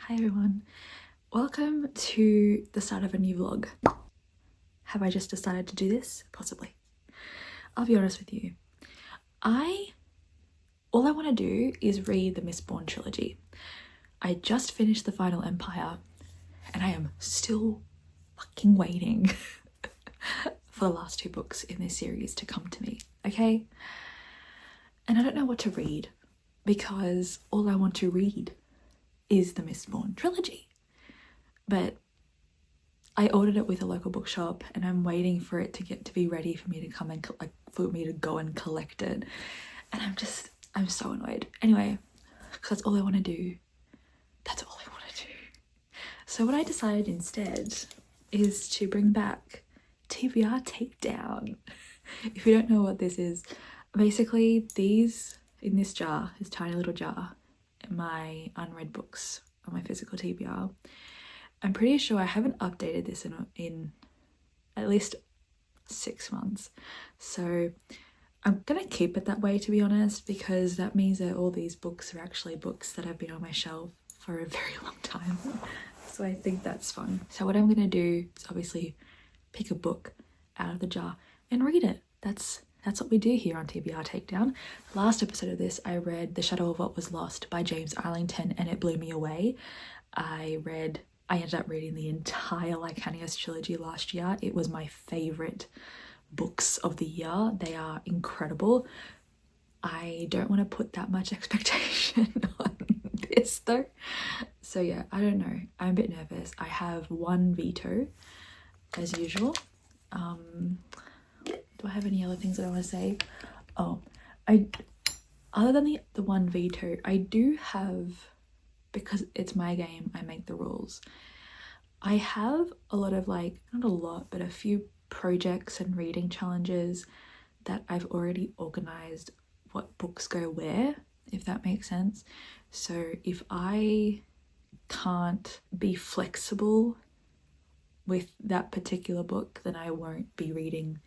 Hi everyone, welcome to the start of a new vlog. Have I just decided to do this? Possibly. I'll be honest with you. All I want to do is read the Mistborn trilogy. I just finished The Final Empire and I am still fucking waiting for the last two books in this series to come to me, okay? And I don't know what to read because all I want to read is the Mistborn trilogy. But I ordered it with a local bookshop and I'm waiting for it to be ready for me to come and for me to go and collect it. And I'm so annoyed. Anyway, because that's all I want to do. That's all I want to do. So what I decided instead is to bring back TBR Takedown. If you don't know what this is, basically these in this jar, this tiny little jar, my unread books on my physical TBR. I'm pretty sure I haven't updated this in at least 6 months, so I'm gonna keep it that way, to be honest, because that means that all these books are actually books that have been on my shelf for a very long time. So I think that's fun. So what I'm gonna do is obviously pick a book out of the jar and read it. That's what we do here on TBR Takedown. Last episode of this, I read The Shadow of What Was Lost by James Arlington and it blew me away. I ended up reading the entire Lycanius trilogy last year. It was my favourite books of the year. They are incredible. I don't want to put that much expectation on this though. So yeah, I don't know. I'm a bit nervous. I have one veto as usual. Do I have any other things that I want to say? Oh, other than the one veto, I do have, because it's my game, I make the rules. I have a lot of not a lot, but a few projects and reading challenges that I've already organized what books go where, if that makes sense. So if I can't be flexible with that particular book, then I won't be reading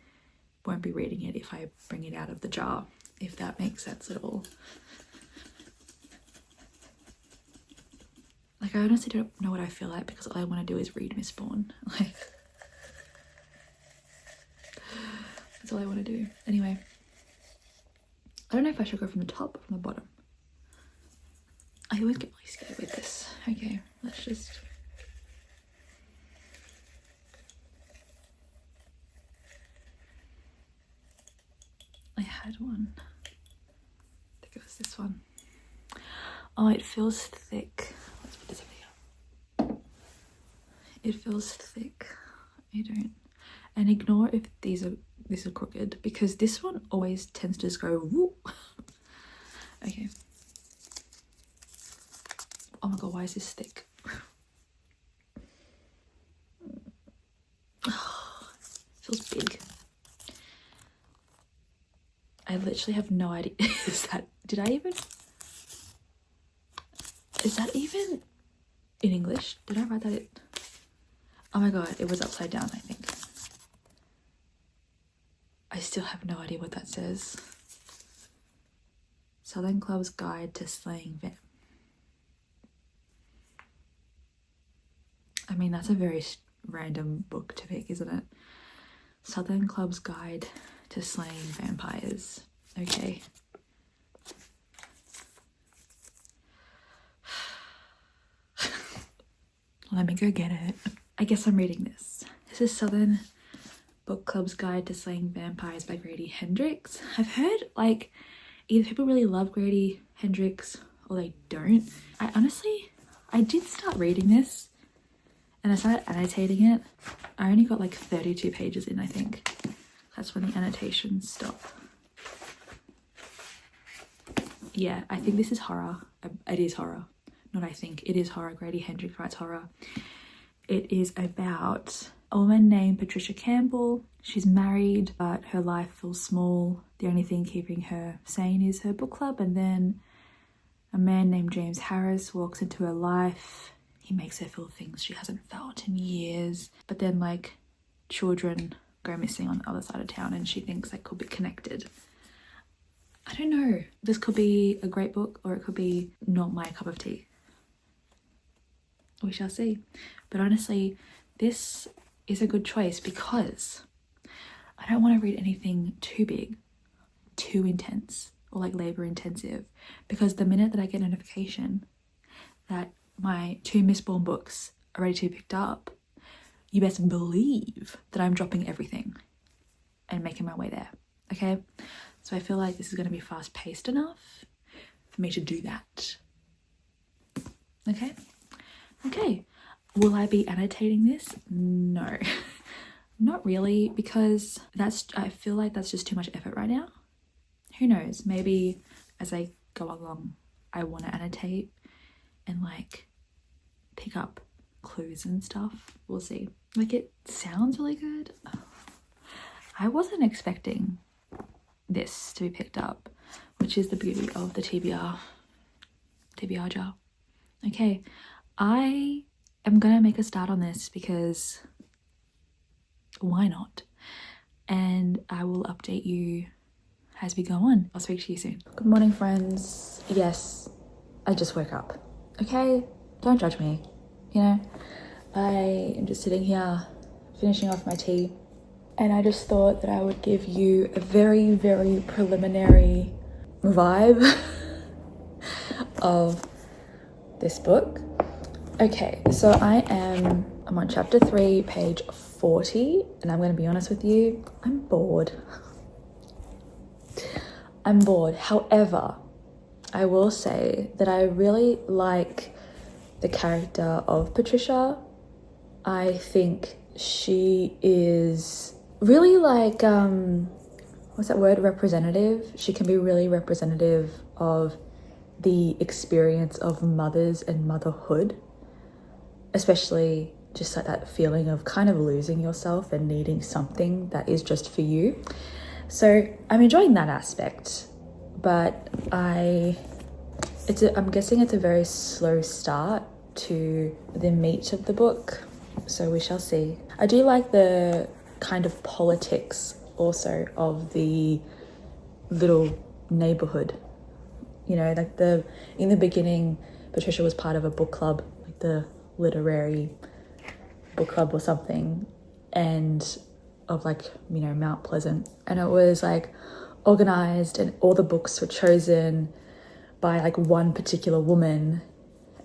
it if I bring it out of the jar, if that makes sense at all. I honestly don't know what I feel like because all I want to do is read Mistborn. That's all I want to do. Anyway, I don't know if I should go from the top or from the bottom. I always get really scared with this. Okay, let's just... I had one. I think it was this one. Oh, it feels thick. Let's put this over here. It feels thick. I don't... And ignore if these are crooked, because this one always tends to just go whoop. Okay. Oh my god, why is this thick? Oh, it feels big. I literally have no idea. Is that even in English? Did I write that in? Oh my god, it was upside down, I think. I still have no idea what that says. Southern Club's Guide to Slaying Vampires. I mean, that's a very random book to pick, isn't it? Southern Club's Guide to Slaying Vampires. Okay. Let me go get it. I guess I'm reading this. This is Southern Book Club's Guide to Slaying Vampires by Grady Hendrix. I've heard either people really love Grady Hendrix or they don't. I did start reading this and I started annotating it. I only got 32 pages in, I think. That's when the annotations stop. Yeah, I think this is horror. It is horror. Not I think. It is horror. Grady Hendrix writes horror. It is about a woman named Patricia Campbell. She's married, but her life feels small. The only thing keeping her sane is her book club. And then a man named James Harris walks into her life. He makes her feel things she hasn't felt in years. But then children go missing on the other side of town and she thinks they could be connected. I don't know. This could be a great book or it could be not my cup of tea. We shall see. But honestly, this is a good choice because I don't want to read anything too big, too intense, or like labor intensive, because the minute that I get a notification that my 2 Mistborn books are ready to be picked up, you best believe that I'm dropping everything and making my way there, okay? So I feel like this is going to be fast paced enough for me to do that. Okay, will I be annotating this? No, not really, because I feel like that's just too much effort right now. Who knows, maybe as I go along I want to annotate and like pick up clues and stuff. We'll see. Like, it sounds really good. I wasn't expecting this to be picked up, which is the beauty of the TBR jar. Okay, I am gonna make a start on this because why not? And I will update you as we go on. I'll speak to you soon. Good morning, friends. Yes, I just woke up. Okay, don't judge me. You know, I am just sitting here finishing off my tea, and I just thought that I would give you a very, very preliminary vibe of this book. Okay, so I'm on chapter 3, page 40, and I'm going to be honest with you, I'm bored. However, I will say that I really like the character of Patricia. I think she is really like, what's that word? Representative. She can be really representative of the experience of mothers and motherhood, especially just like that feeling of kind of losing yourself and needing something that is just for you. So I'm enjoying that aspect, but I'm guessing it's a very slow start to the meat of the book, so we shall see. I do like the kind of politics also of the little neighborhood. You know, like in the beginning, Patricia was part of a book club, like the literary book club or something, and of like, you know, Mount Pleasant, and it was like organized and all the books were chosen by like one particular woman,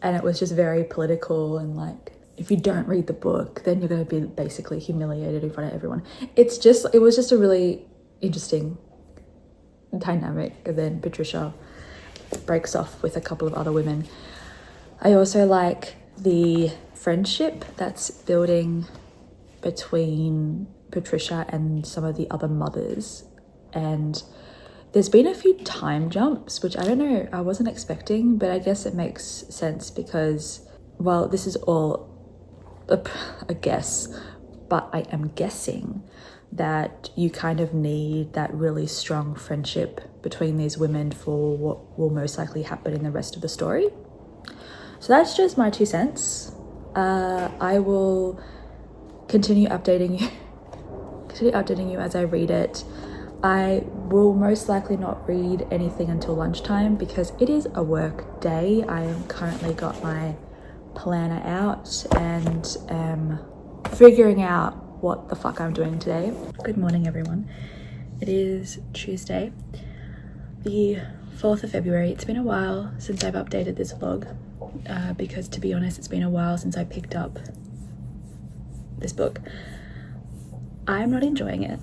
and it was just very political, and like if you don't read the book then you're going to be basically humiliated in front of everyone. It was just a really interesting dynamic. And then Patricia breaks off with a couple of other women. I also like the friendship that's building between Patricia and some of the other mothers, and there's been a few time jumps, which I don't know, I wasn't expecting, but I guess it makes sense because, well, this is all a guess, but I am guessing that you kind of need that really strong friendship between these women for what will most likely happen in the rest of the story. So that's just my 2 cents. I will continue updating you as I read it. I will most likely not read anything until lunchtime because it is a work day. I am currently got my planner out and am figuring out what the fuck I'm doing today. Good morning, everyone. It is Tuesday, the 4th of February. It's been a while since I've updated this vlog because, to be honest, it's been a while since I picked up this book. I'm not enjoying it.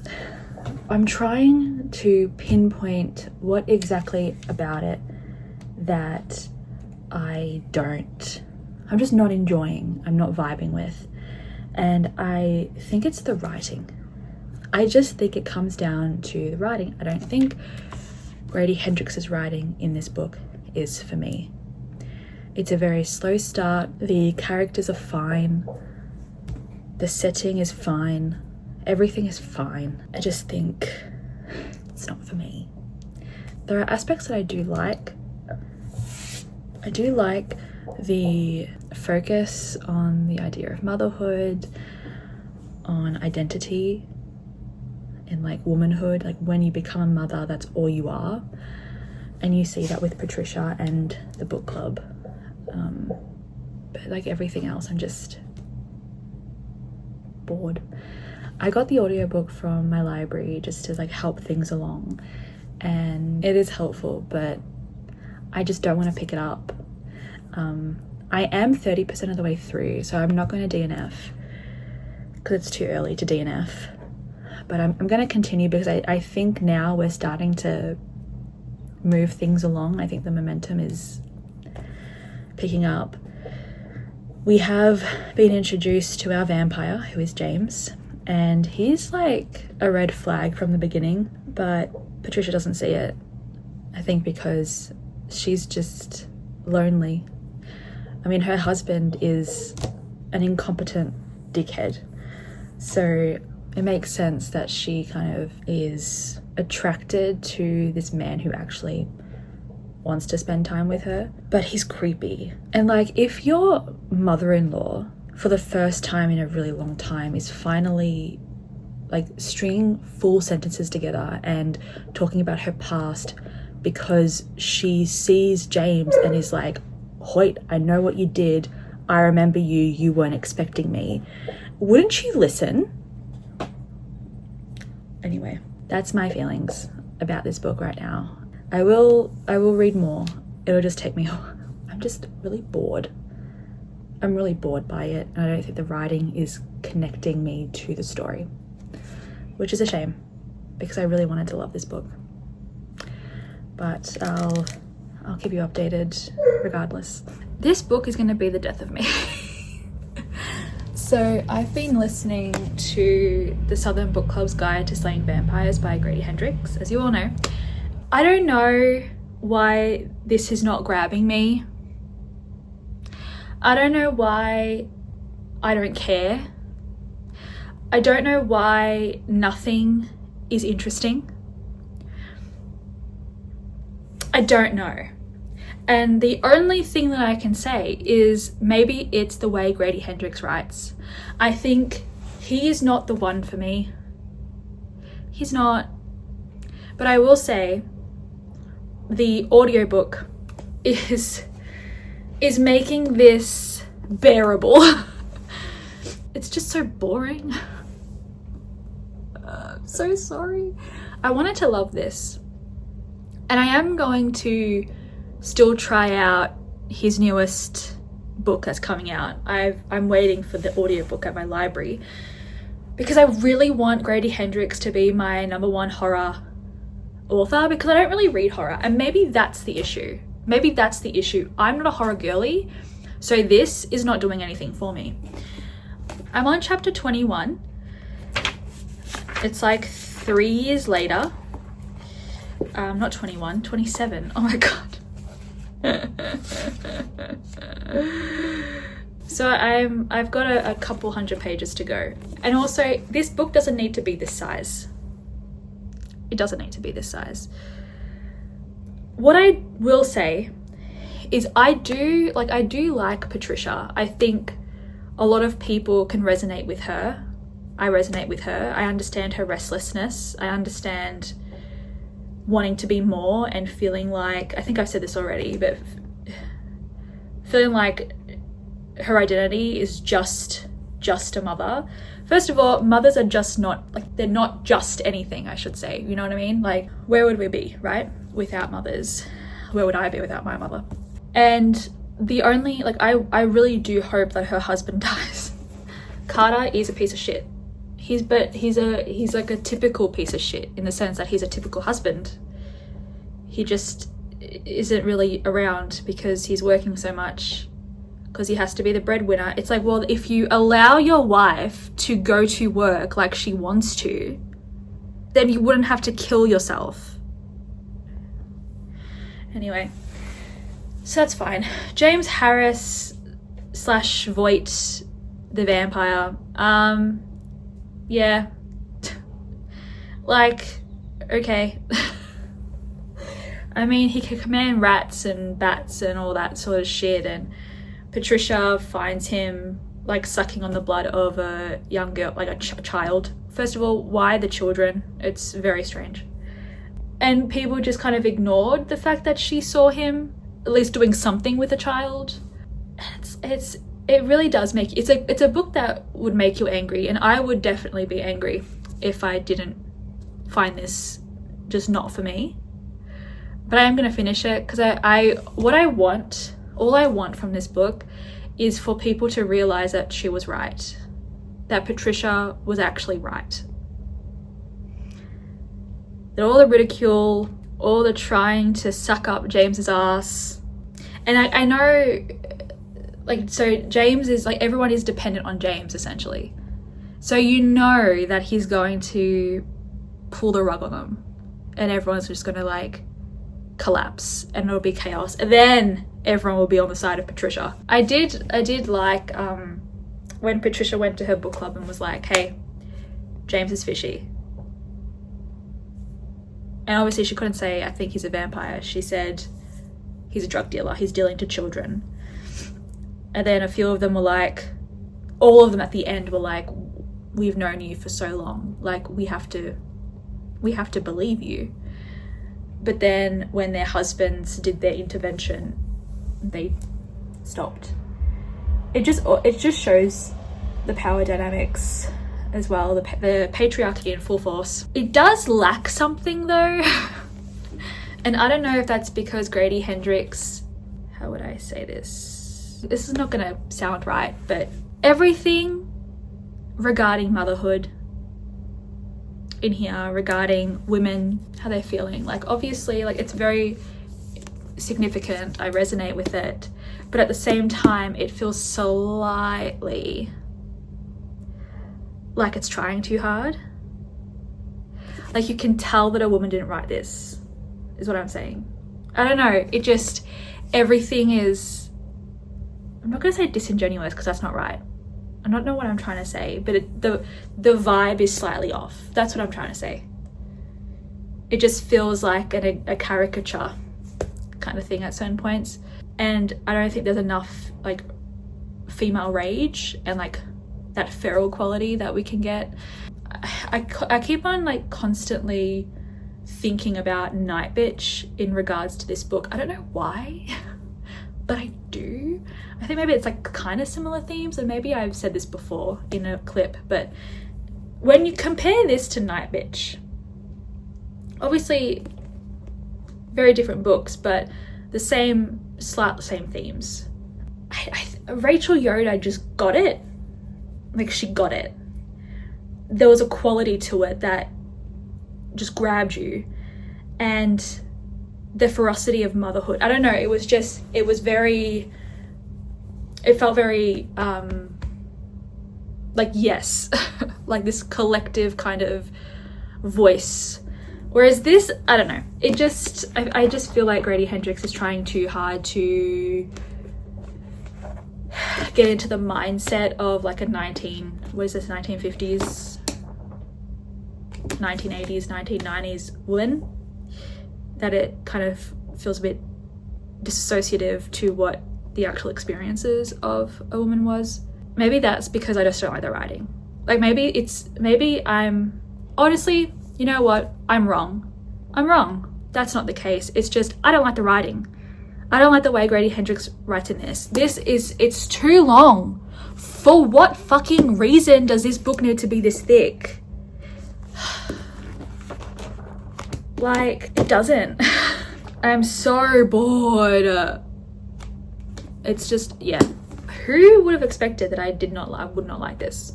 I'm trying to pinpoint what exactly about it that I'm just not enjoying, I'm not vibing with. And I think it's the writing. I just think it comes down to the writing. I don't think Grady Hendrix's writing in this book is for me. It's a very slow start. The characters are fine. The setting is fine. Everything is fine. I just think it's not for me. There are aspects that I do like. I do like the focus on the idea of motherhood, on identity, and like womanhood. Like when you become a mother, that's all you are. And you see that with Patricia and the book club. but like everything else, I'm just bored. I got the audiobook from my library just to like help things along, and it is helpful, but I just don't want to pick it up. I am 30% of the way through, so I'm not going to DNF because it's too early to DNF, but I'm going to continue because I think now we're starting to move things along. I think the momentum is picking up. We have been introduced to our vampire, who is James, and he's like a red flag from the beginning, but Patricia doesn't see it. I think because she's just lonely. I mean, her husband is an incompetent dickhead, so it makes sense that she kind of is attracted to this man who actually wants to spend time with her, but he's creepy. And like, if your mother-in-law for the first time in a really long time is finally like stringing full sentences together and talking about her past because she sees James and is like, Hoyt, I know what you did. I remember you. You weren't expecting me. Wouldn't you listen? Anyway, that's my feelings about this book right now. I will read more. It'll just take me, I'm just really bored. I'm really bored by it, and I don't think the writing is connecting me to the story, which is a shame because I really wanted to love this book. But I'll keep you updated regardless. This book is going to be the death of me. So I've been listening to the Southern Book Club's Guide to Slaying Vampires by Grady Hendrix, as you all know. I don't know why this is not grabbing me. I don't know why I don't care. I don't know why nothing is interesting. I don't know. And the only thing that I can say is maybe it's the way Grady Hendrix writes. I think he is not the one for me. He's not. But I will say the audiobook is making this bearable. It's just so boring. I'm so sorry. I wanted to love this. And I am going to still try out his newest book that's coming out. I'm waiting for the audiobook at my library because I really want Grady Hendrix to be my #1 horror author, because I don't really read horror, and maybe that's the issue. Maybe that's the issue. I'm not a horror girly, so this is not doing anything for me. I'm on chapter 21. It's like 3 years later. Not 21, 27. Oh my god. So I've got a couple hundred pages to go. And also, this book doesn't need to be this size. It doesn't need to be this size. What I will say is I do like Patricia. I think a lot of people can resonate with her. I resonate with her. I understand her restlessness. I understand wanting to be more and feeling like, I think I've said this already, but feeling like her identity is just a mother. First of all, mothers are just not, like, they're not just anything, I should say. You know what I mean? Like, where would we be, right? Without mothers. Where would I be without my mother? And the only, like, I really do hope that her husband dies. Carter is a piece of shit. He's like a typical piece of shit in the sense that he's a typical husband. He just isn't really around because he's working so much, because he has to be the breadwinner. It's like, well, if you allow your wife to go to work like she wants to, then you wouldn't have to kill yourself. Anyway, so that's fine. James Harris / Voight the vampire. Yeah. Like, okay. I mean, he can command rats and bats and all that sort of shit, and Patricia finds him like sucking on the blood of a young girl, like a child. First of all, why the children? It's very strange. And people just kind of ignored the fact that she saw him at least doing something with a child. it really does make you, it's a book that would make you angry, and I would definitely be angry if I didn't find this just not for me. But I am going to finish it because all I want from this book is for people to realize that she was right, that Patricia was actually right, that all the ridicule, all the trying to suck up James's ass, and I know, like, so James is like, everyone is dependent on James essentially, so you know that he's going to pull the rug on them and everyone's just going to like collapse and it'll be chaos, and then everyone will be on the side of Patricia. I did like when Patricia went to her book club and was like, hey, James is fishy, and obviously she couldn't say I think he's a vampire, she said he's a drug dealer, he's dealing to children. And then a few of them were like, all of them at the end were like, we've known you for so long, like we have to believe you. But then when their husbands did their intervention, they stopped. It just shows the power dynamics as well, the patriarchy in full force. It does lack something though. And I don't know if that's because Grady Hendrix, how would I say this? This is not gonna sound right, but everything regarding motherhood in here, regarding women, how they're feeling, like obviously like it's very significant, I resonate with it, but at the same time it feels slightly like it's trying too hard. Like you can tell that a woman didn't write this, is what I'm saying. I don't know, it just, everything is, I'm not gonna say disingenuous because that's not right, I don't know what I'm trying to say, but the vibe is slightly off. That's what I'm trying to say. It just feels like a caricature kind of thing at certain points. And I don't think there's enough like female rage and like that feral quality that we can get. I keep on like constantly thinking about Night Bitch in regards to this book. I don't know why, but I do. I think maybe it's like kind of similar themes, and maybe I've said this before in a clip, but when you compare this to Night Bitch, obviously very different books, but the same themes. Rachel Yoda just got it. Like she got it. There was a quality to it that just grabbed you, and the ferocity of motherhood. I don't know, it felt very like yes, like this collective kind of voice. Whereas this, I don't know, it just, I just feel like Grady Hendrix is trying too hard to get into the mindset of like a 1950s, 1980s, 1990s woman, that it kind of feels a bit disassociative to what the actual experiences of a woman was. Maybe that's because I just don't like the writing. Like maybe I'm, honestly, you know what? I'm wrong. That's not the case. It's just, I don't like the writing. I don't like the way Grady Hendrix writes in this. It's too long. For what fucking reason does this book need to be this thick? Like, it doesn't. I'm so bored. It's just, yeah. Who would have expected that I would not like this?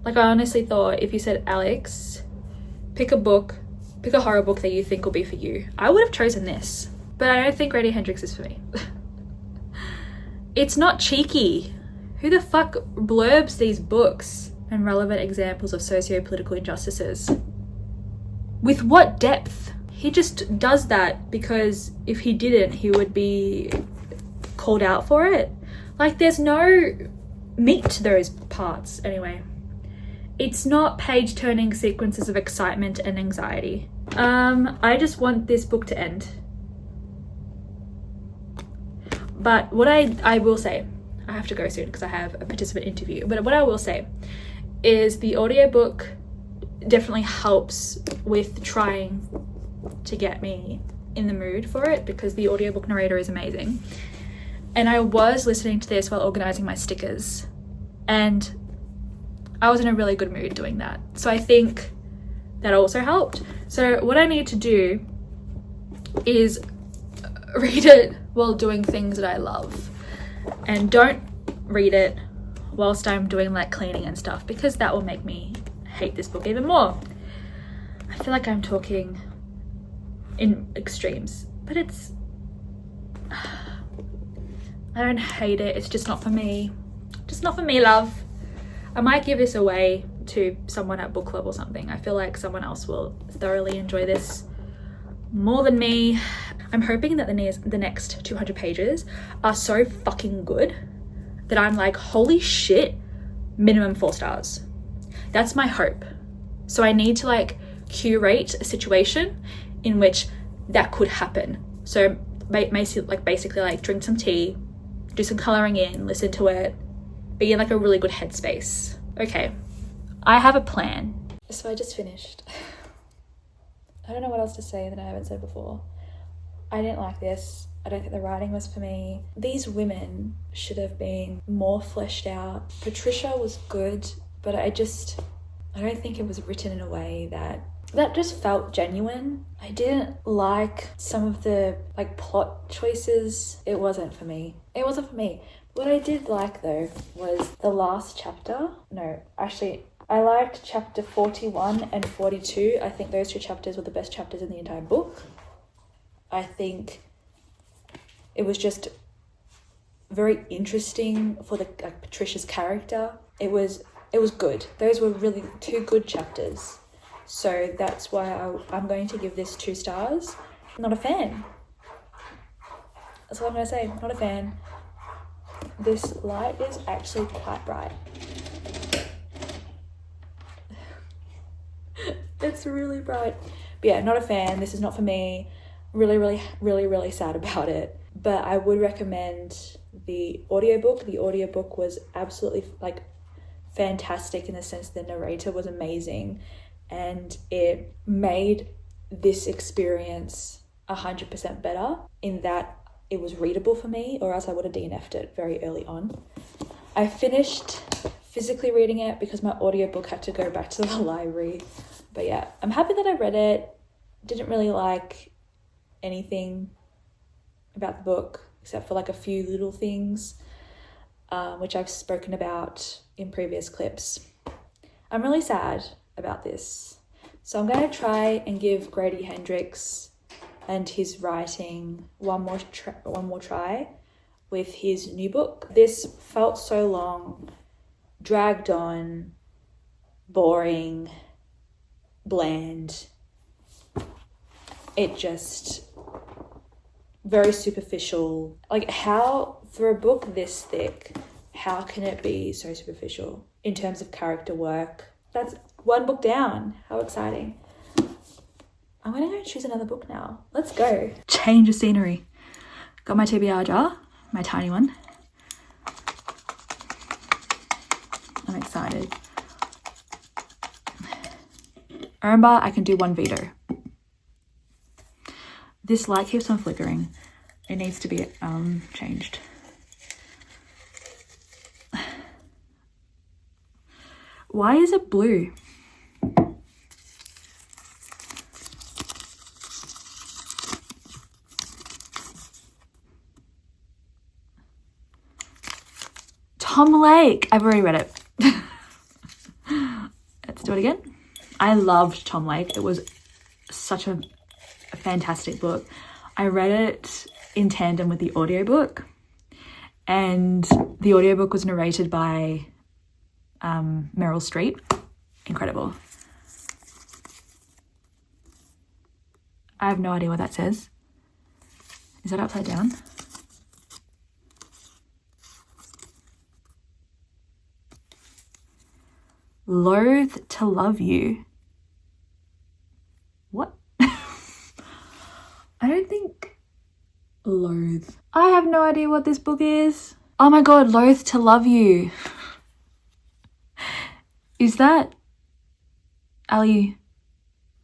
Like, I honestly thought if you said, Alex, pick a horror book that you think will be for you, I would have chosen this. But I don't think Grady Hendrix is for me. It's not cheeky. Who the fuck blurbs these books and relevant examples of socio-political injustices? With what depth? He just does that because if he didn't, he would be called out for it. Like, there's no meat to those parts. Anyway, it's not page-turning sequences of excitement and anxiety. I just want this book to end. But what I will say, I have to go soon because I have a participant interview, but what I will say is the audiobook definitely helps with trying to get me in the mood for it, because the audiobook narrator is amazing. And I was listening to this while organising my stickers, and I was in a really good mood doing that. So I think that also helped. So what I need to do is read it while doing things that I love, and don't read it whilst I'm doing like cleaning and stuff, because that will make me hate this book even more. I feel like I'm talking in extremes, but it's, I don't hate it, it's just not for me. Just not for me, love. I might give this away to someone at book club or something. I feel like someone else will thoroughly enjoy this more than me. I'm hoping that the next 200 pages are so fucking good that I'm like, holy shit, minimum 4 stars. That's my hope. So I need to like curate a situation in which that could happen. So basically like drink some tea, do some coloring in, listen to it, be in like a really good headspace. Okay, I have a plan. So I just finished. I don't know what else to say that I haven't said before. I didn't like this. I don't think the writing was for me. These women should have been more fleshed out. Patricia was good, but I don't think it was written in a way that just felt genuine. I didn't like some of the like plot choices. It wasn't for me. It wasn't for me. What I did like though was the last chapter. No, actually, I liked chapter 41 and 42. I think those 2 chapters were the best chapters in the entire book. I think it was just very interesting for the like Patricia's character. It was good. Those were really 2 good chapters. So that's why I'm going to give this 2 stars. Not a fan. That's all I'm going to say. Not a fan. This light is actually quite bright. It's really bright. But yeah, not a fan. This is not for me. Really sad about it. But I would recommend the audiobook. The audiobook was absolutely like fantastic in the sense the narrator was amazing, and it made this experience 100% better in that it was readable for me, or else I would have DNF'd it very early on. I finished physically reading it because my audiobook had to go back to the library. But yeah, I'm happy that I read it. Didn't really like anything about the book except for like a few little things, which I've spoken about in previous clips. I'm really sad about this. So I'm going to try and give Grady Hendrix and his writing one more try with his new book. This felt so long, dragged on, boring, bland. It just very superficial. Like, how, for a book this thick, how can it be so superficial in terms of character work? That's 1 book down. How exciting. I'm gonna go choose another book now. Let's go. Change of scenery. Got my TBR jar, my tiny one. I'm excited. Remember, I can do 1 veto. This light keeps on flickering. It needs to be changed. Why is it blue? Tom Lake. I've already read it. Let's do it again. I loved Tom Lake. It was such a fantastic book. I read it in tandem with the audiobook, and the audiobook was narrated by Meryl Streep. Incredible. I have no idea what that says. Is that upside down? Loath to love you. What? I don't think loathe. I have no idea what this book is. Oh my god, Loath to Love You. Is that Allie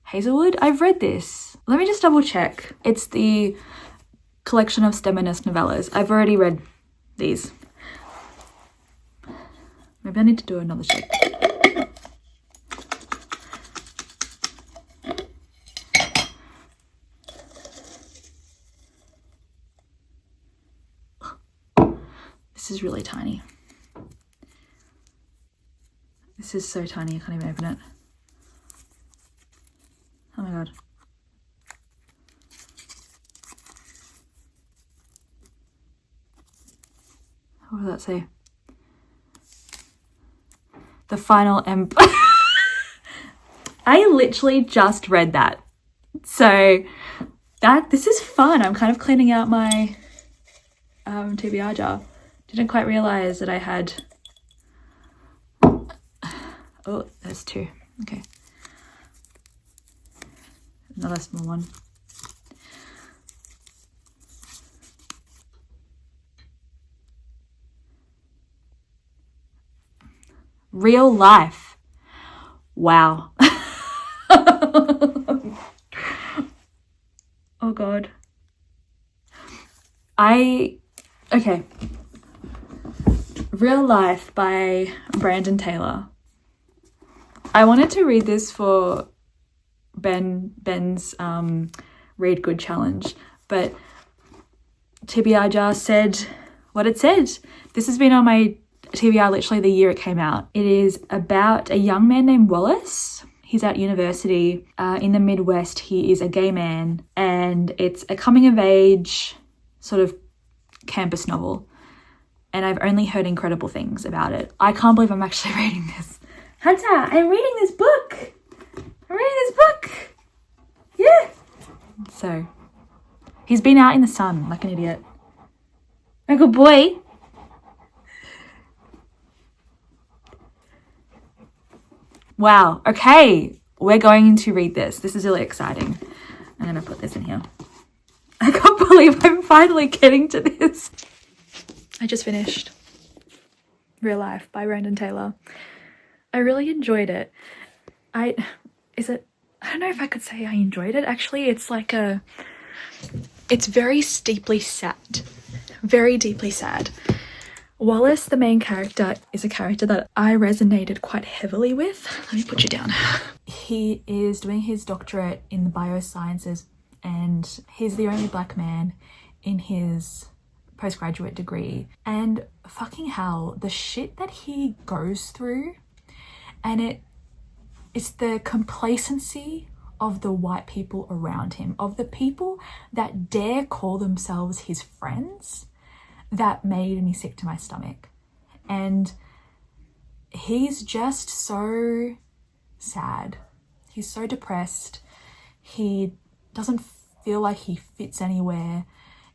Hazelwood? I've read this. Let me just double check. It's the collection of Steminist novellas. I've already read these. Maybe I need to do another shake. This is really tiny. This is so tiny, I can't even open it. Oh my god. What does that say? The final I literally just read that. So this is fun. I'm kind of cleaning out my TBR jar. Didn't quite realize that I had, oh, there's two. Okay. Another small one. Real life. Wow. Oh god. Okay. Real Life by Brandon Taylor. I wanted to read this for Ben's Read Good challenge, but TBR Jar said what it said. This has been on my TBR literally the year it came out. It is about a young man named Wallace. He's at university in the Midwest. He is a gay man, and it's a coming of age sort of campus novel. And I've only heard incredible things about it. I can't believe I'm actually reading this. Hunter, I'm reading this book. I'm reading this book. Yeah. So, he's been out in the sun like an idiot. A good boy. Wow. Okay. We're going to read this. This is really exciting. I'm going to put this in here. I can't believe I'm finally getting to this. I just finished Real Life by Brandon Taylor. I really enjoyed it. I don't know if I could say I enjoyed it. Actually, it's very steeply sad. Very deeply sad. Wallace, the main character, is a character that I resonated quite heavily with. Let me put you down. He is doing his doctorate in the biosciences, and he's the only black man in his postgraduate degree, and fucking hell, the shit that he goes through, and it's the complacency of the white people around him, of the people that dare call themselves his friends, that made me sick to my stomach. And he's just so sad. He's so depressed. He doesn't feel like he fits anywhere.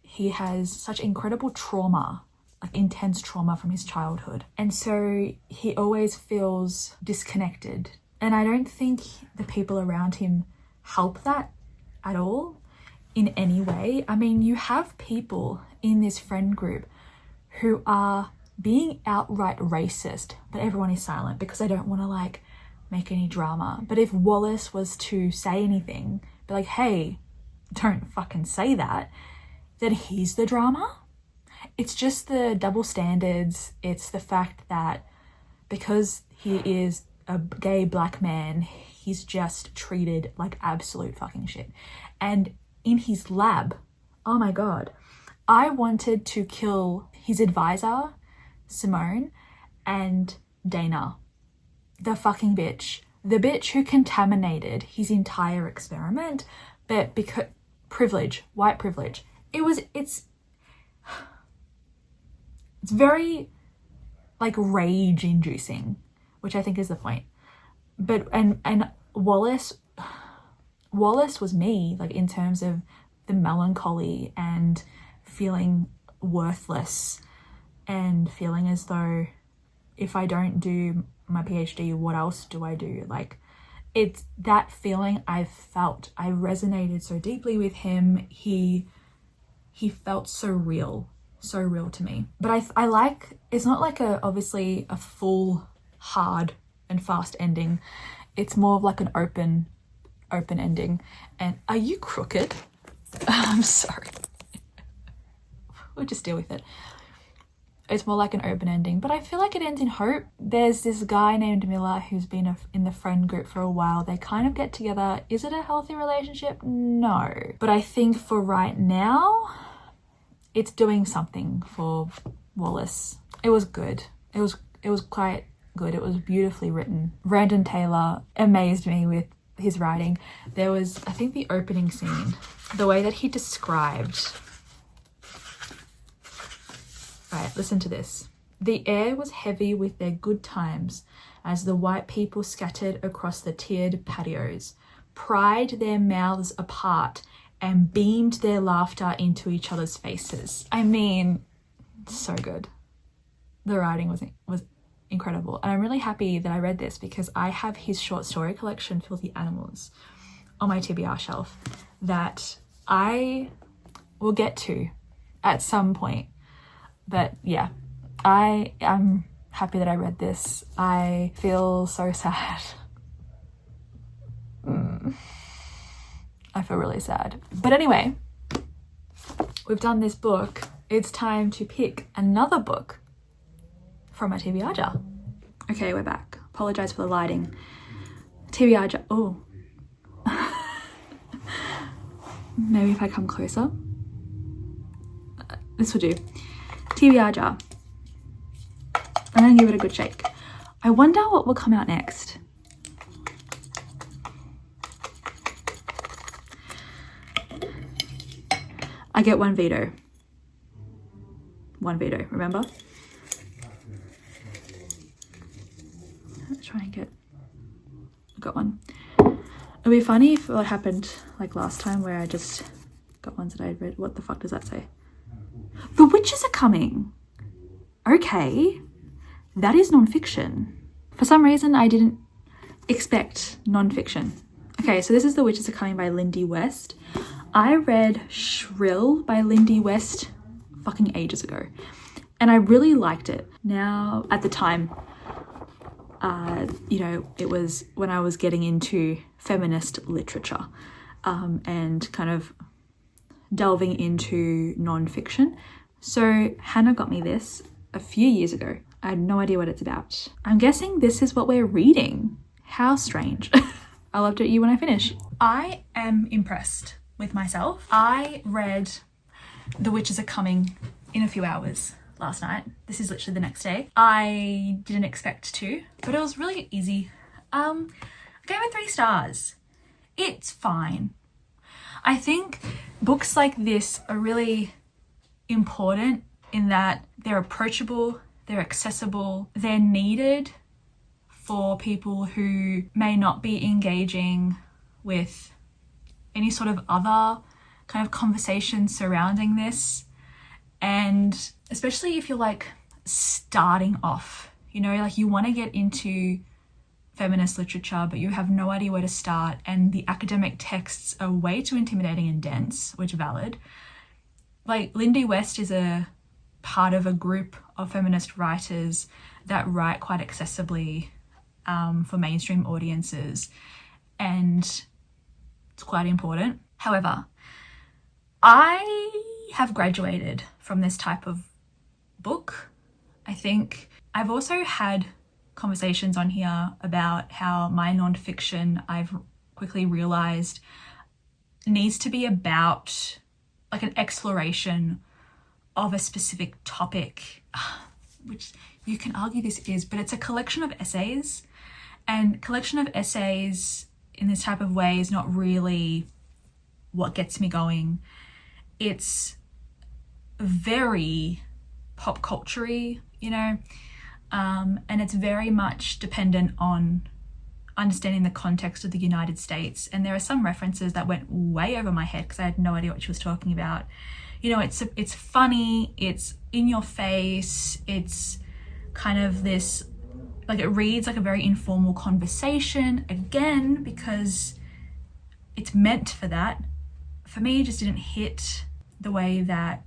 He has such incredible trauma, like intense trauma from his childhood. And so he always feels disconnected. And I don't think the people around him help that at all in any way. I mean, you have people in this friend group who are being outright racist, but everyone is silent because they don't want to make any drama. But if Wallace was to say anything, be like, hey, don't fucking say that, then he's the drama. It's just the double standards. It's the fact that because he is a gay black man, he's just treated like absolute fucking shit. And in his lab, oh my god, I wanted to kill his advisor, Simone, and Dana, the fucking bitch. The bitch who contaminated his entire experiment, but because privilege, white privilege. It's very rage inducing, which I think is the point. But and Wallace was me, in terms of the melancholy and feeling worthless and feeling as though if I don't do my PhD, what else do I do? It's that feeling I felt. I resonated so deeply with him. He felt so real to me. But I it's not obviously a full, hard and fast ending. It's more of an open ending. And are you crooked? I'm sorry. We'll just deal with it. It's more like an open ending, but I feel like it ends in hope. There's this guy named Miller who's been in the friend group for a while. They kind of get together. Is it a healthy relationship? No. But I think for right now, it's doing something for Wallace. It was good. It was quite good. It was beautifully written. Brandon Taylor amazed me with his writing. There was, I think, the opening scene, the way that he described. Right, listen to this. The air was heavy with their good times as the white people scattered across the tiered patios, pried their mouths apart and beamed their laughter into each other's faces. I mean, so good. The writing was incredible. And I'm really happy that I read this because I have his short story collection, Filthy Animals, on my TBR shelf that I will get to at some point. But yeah, I am happy that I read this. I feel so sad. I feel really sad. But anyway, we've done this book. It's time to pick another book from my TBR jar. Okay, we're back. Apologize for the lighting. TBR jar. Oh. Maybe if I come closer. This will do. TBR jar. I'm gonna give it a good shake. I wonder what will come out next. I get one veto. One veto, remember? Let's try and get, I got one. It'd be funny if what happened like last time where I just got ones that I read. What the fuck does that say? The witches are coming. Okay, that is non-fiction. For some reason, I didn't expect non-fiction. Okay, so this is The Witches Are Coming by Lindy West. I read Shrill by Lindy West fucking ages ago, and I really liked it. Now, at the time, you know, it was when I was getting into feminist literature and kind of delving into non-fiction. So Hannah got me this a few years ago. I had no idea what it's about. I'm guessing this is what we're reading. How strange. I'll update you when I finish. I am impressed with myself. I read The Witches Are Coming in a few hours last night. This is literally the next day. I didn't expect to, but it was really easy. I gave it 3 stars. It's fine. I think books like this are really important in that they're approachable, they're accessible, they're needed for people who may not be engaging with any sort of other kind of conversation surrounding this. And especially if you're like starting off, you know, like you want to get into feminist literature, but you have no idea where to start, and the academic texts are way too intimidating and dense, which are valid. Like Lindy West is a part of a group of feminist writers that write quite accessibly for mainstream audiences, and it's quite important. However, I have graduated from this type of book. I think I've also had conversations on here about how my nonfiction, I've quickly realized, needs to be about like an exploration of a specific topic, which you can argue this is, but it's a collection of essays, and collection of essays in this type of way is not really what gets me going. It's very pop culture-y, you know, and it's very much dependent on understanding the context of the United States. And there are some references that went way over my head because I had no idea what she was talking about. You know, it's funny, it's in your face, it's kind of this, like, it reads like a very informal conversation, again, because it's meant for that. For me, it just didn't hit the way that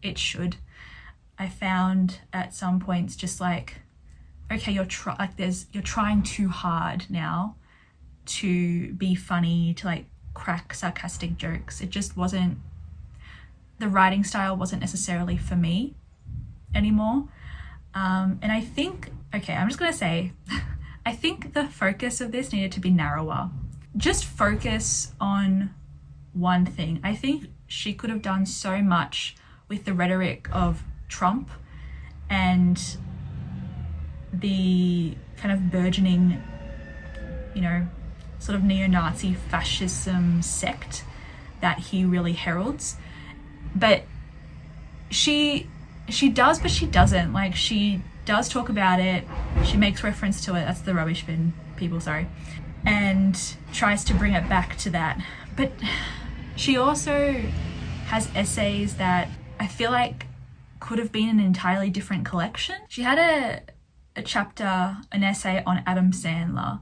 it should. I found at some points just like, okay, you're trying too hard now to be funny, to like crack sarcastic jokes. It just wasn't, the writing style wasn't necessarily for me. anymore. And I think, okay, I'm just gonna say, I think the focus of this needed to be narrower. Just focus on one thing. I think she could have done so much with the rhetoric of Trump and the kind of burgeoning, you know, sort of neo-Nazi fascism sect that he really heralds. But she does, but she doesn't. Like, she does talk about it, she makes reference to it, that's the rubbish bin people, sorry, and tries to bring it back to that. But she also has essays that I feel like could have been an entirely different collection. She had a chapter, an essay on Adam Sandler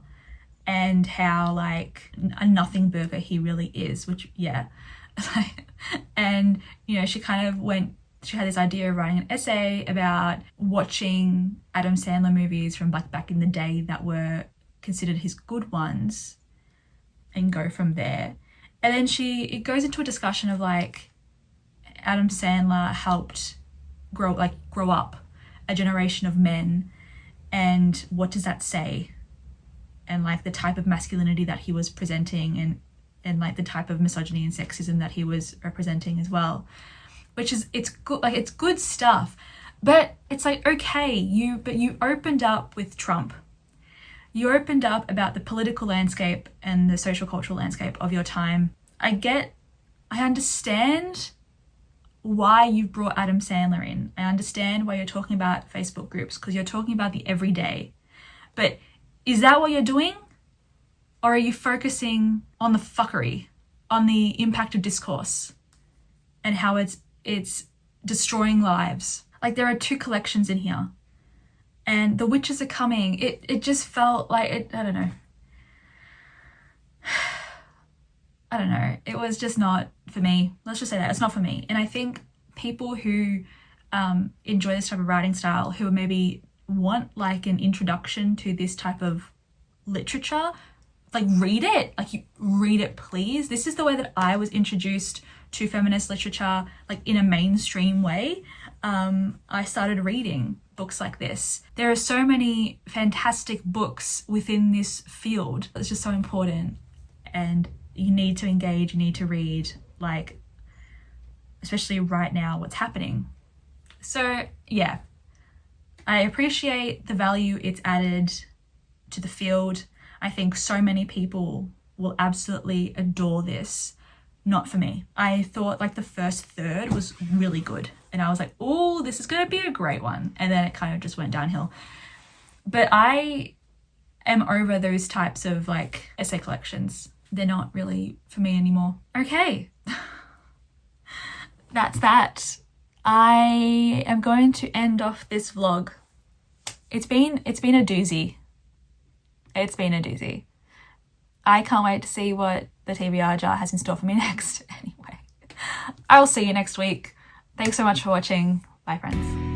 and how like a nothing burger he really is, which, yeah. And, you know, she had this idea of writing an essay about watching Adam Sandler movies from like back in the day that were considered his good ones and go from there. And then it goes into a discussion of like Adam Sandler helped grow up a generation of men, and what does that say, and like the type of masculinity that he was presenting, and like the type of misogyny and sexism that he was representing as well, which is, it's good, like it's good stuff. But it's like, okay, you opened up with Trump. You opened up about the political landscape and the social cultural landscape of your time. I understand why you brought Adam Sandler in. I understand why you're talking about Facebook groups, because you're talking about the everyday. But is that what you're doing? Or are you focusing on the fuckery, on the impact of discourse and how it's destroying lives? Like, there are two collections in here, and the witches are coming. It just felt like I don't know. I don't know. It was just not for me. Let's just say that. It's not for me. And I think people who enjoy this type of writing style, who maybe want like an introduction to this type of literature, like read it. Like, you read it, please. This is the way that I was introduced to feminist literature, like in a mainstream way. I started reading books like this. There are so many fantastic books within this field. It's just so important, and you need to engage, you need to read, like, especially right now, what's happening. So yeah, I appreciate the value it's added to the field. I think so many people will absolutely adore this. Not for me. I thought like the first third was really good, and I was like, oh, this is gonna be a great one, and then it kind of just went downhill. But I am over those types of like essay collections. They're not really for me anymore. Okay, that's that. I am going to end off this vlog. It's been a doozy. It's been a doozy. I can't wait to see what the TBR jar has in store for me next. Anyway, I will see you next week. Thanks so much for watching. Bye, friends.